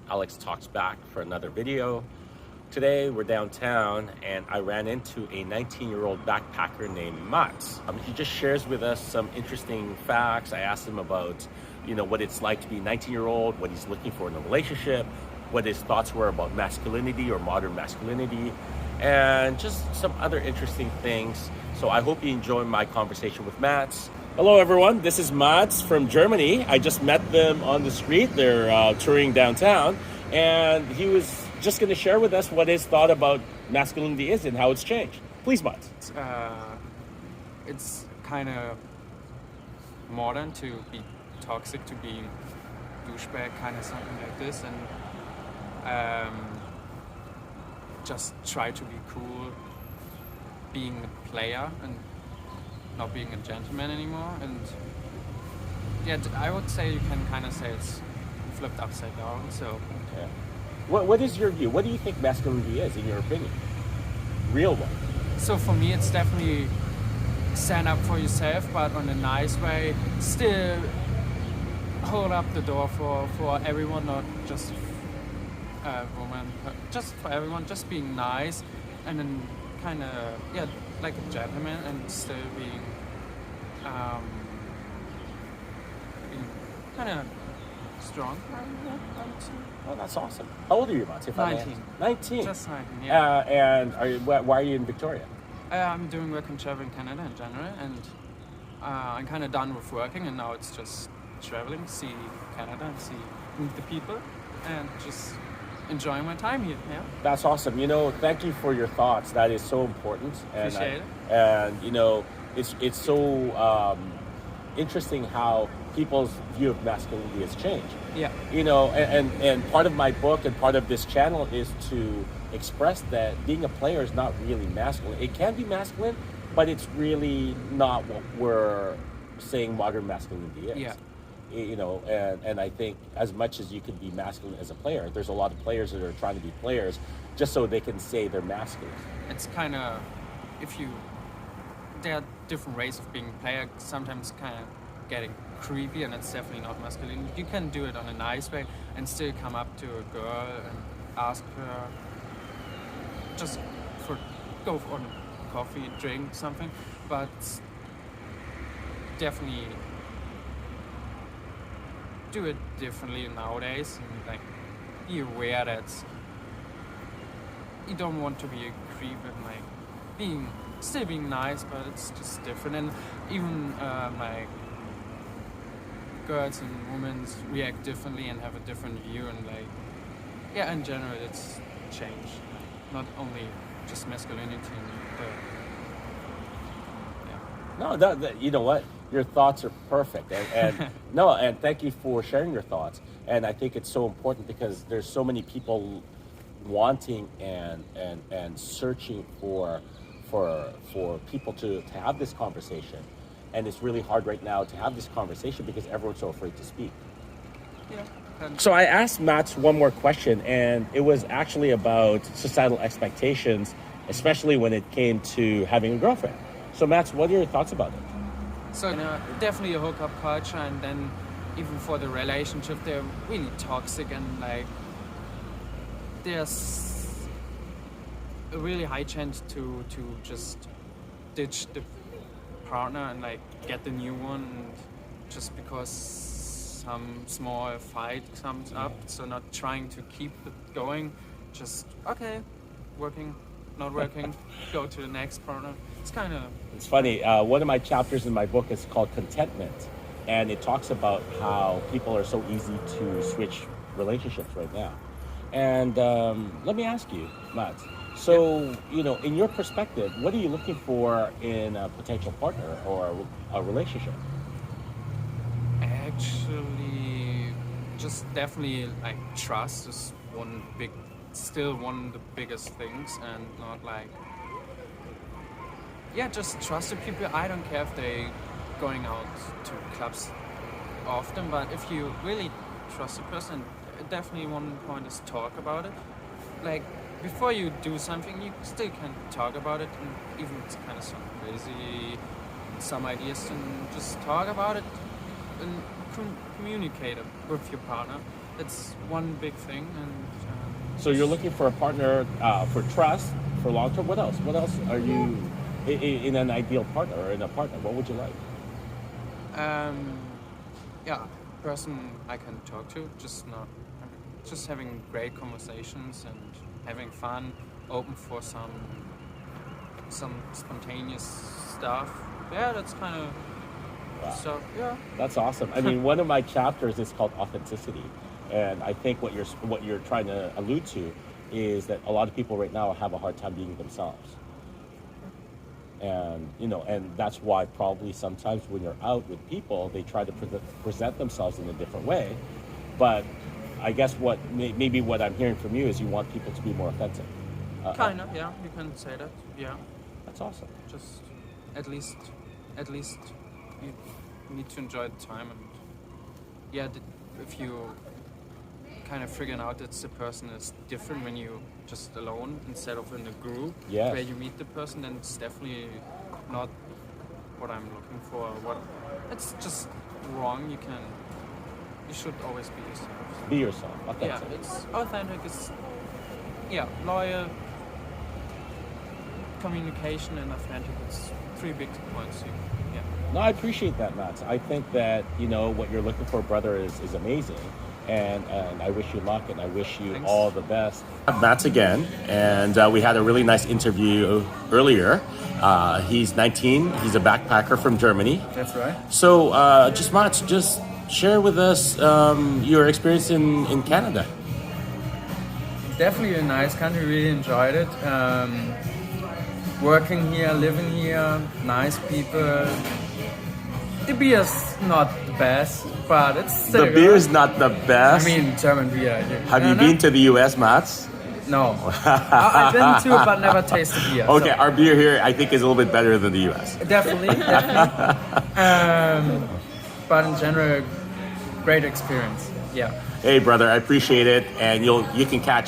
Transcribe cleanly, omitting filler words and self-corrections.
Alex Talks Back for another video. Today we're downtown and I ran into a 19-year-old backpacker named Matz. He just shares with us some interesting facts. I asked him about, what it's like to be a 19-year-old, what he's looking for in a relationship, what his thoughts were about masculinity or modern masculinity, and just some other interesting things. So I hope you enjoy my conversation with Matz. Hello everyone, this is Matz from Germany. I just met them on the street. They're touring downtown, and he was just going to share with us what his thought about masculinity is and how it's changed. Please, Matz. It's kind of modern to be toxic, to be douchebag, kind of something like this, and just try to be cool, being a player and not being a gentleman anymore. And yeah, I would say you can kind of say it's flipped upside down. So yeah. What is your view? What do you think masculinity is, in your opinion? Real one. So for me, it's definitely stand up for yourself, but on a nice way. Still hold up the door for everyone, not just a woman, just for everyone. Just being nice, and then kind of like a gentleman, and still being kind of strong. Oh, that's awesome. How old are you, Matz? 19. 19? Just 19, yeah. And why are you in Victoria? I'm doing work and travel in Canada in January, and I'm kind of done with working, and now it's just traveling, see Canada, and meet the people, and just enjoying my time here. Yeah. That's awesome. Thank you for your thoughts. That is so important. And Appreciate it. And it's so interesting how people's view of masculinity has changed. Yeah. And part of my book and part of this channel is to express that being a player is not really masculine. It can be masculine, but it's really not what we're saying modern masculinity is. Yeah. And I think as much as you can be masculine as a player, there's a lot of players that are trying to be players just so they can say they're masculine. It's kind of, there are different ways of being a player, sometimes kind of getting creepy, and it's definitely not masculine. You can do it on a nice way and still come up to a girl and ask her, just go on coffee, drink, something, but definitely do it differently nowadays, and be aware that you don't want to be a creep and still being nice, but it's just different. And even girls and women react differently and have a different view, and in general it's changed, not only just masculinity and No, you know what? Your thoughts are perfect, and no, and thank you for sharing your thoughts. And I think it's so important because there's so many people wanting and searching for people to have this conversation, and it's really hard right now to have this conversation because everyone's so afraid to speak. Yeah. So I asked Matz one more question, and it was actually about societal expectations, especially when it came to having a girlfriend. So Matz, what are your thoughts about it? So definitely a hookup culture, and then even for the relationship, they're really toxic, and there's a really high chance to just ditch the partner and get the new one, and just because some small fight comes up. So not trying to keep it going, just working, not working, go to the next partner. It's funny. One of my chapters in my book is called Contentment, and it talks about how people are so easy to switch relationships right now. And let me ask you, Matt. So, in your perspective, what are you looking for in a potential partner or a relationship? Actually, just definitely trust is still one of the biggest things, and not just trust the people. I don't care if they going out to clubs often, but if you really trust a person, definitely one point is talk about it. Before you do something, you still can talk about it, and even if it's kind of some crazy, some ideas, and just talk about it and communicate it with your partner. it's one big thing. And So you're looking for a partner for trust, for long term. What else? What else are you in an ideal partner or in a partner? What would you like? Yeah, person I can talk to, just having great conversations and having fun, open for some spontaneous stuff. Yeah, that's kind of stuff. Yeah, That's awesome. I mean, one of my chapters is called authenticity, and I think what you're trying to allude to is that a lot of people right now have a hard time being themselves. And and that's why probably sometimes when you're out with people, they try to present themselves in a different way. But I guess maybe what I'm hearing from you is you want people to be more authentic. kind of. Yeah, you can say that. Yeah, That's awesome. just at least you need to enjoy the time, and yeah, if you kind of figuring out that the person is different when you just alone instead of in a group Yes. where you meet the person, then it's definitely not what I'm looking for. It's just wrong. You should always be yourself. Be yourself. Yeah, Authentic. it's authentic. It's loyal, communication, and authentic. It's 3 big points. No, I appreciate that, Matt. I think that what you're looking for, brother, is amazing. And I wish you luck, and I wish you Thanks. all the best. Matt again, and we had a really nice interview earlier. He's 19. He's a backpacker from Germany. That's right. So, Matt, just share with us your experience in Canada. Definitely a nice country, really enjoyed it. Working here, living here, nice people. The beer's not the best, but it's still The good. beer is not the best. I mean, German beer. have you been to the U.S., Mats? No. I've been to, but never tasted beer. Okay, our beer here, I think, is a little bit better than the U.S. So, definitely. But in general, great experience. Yeah. Hey, brother, I appreciate it, and you can catch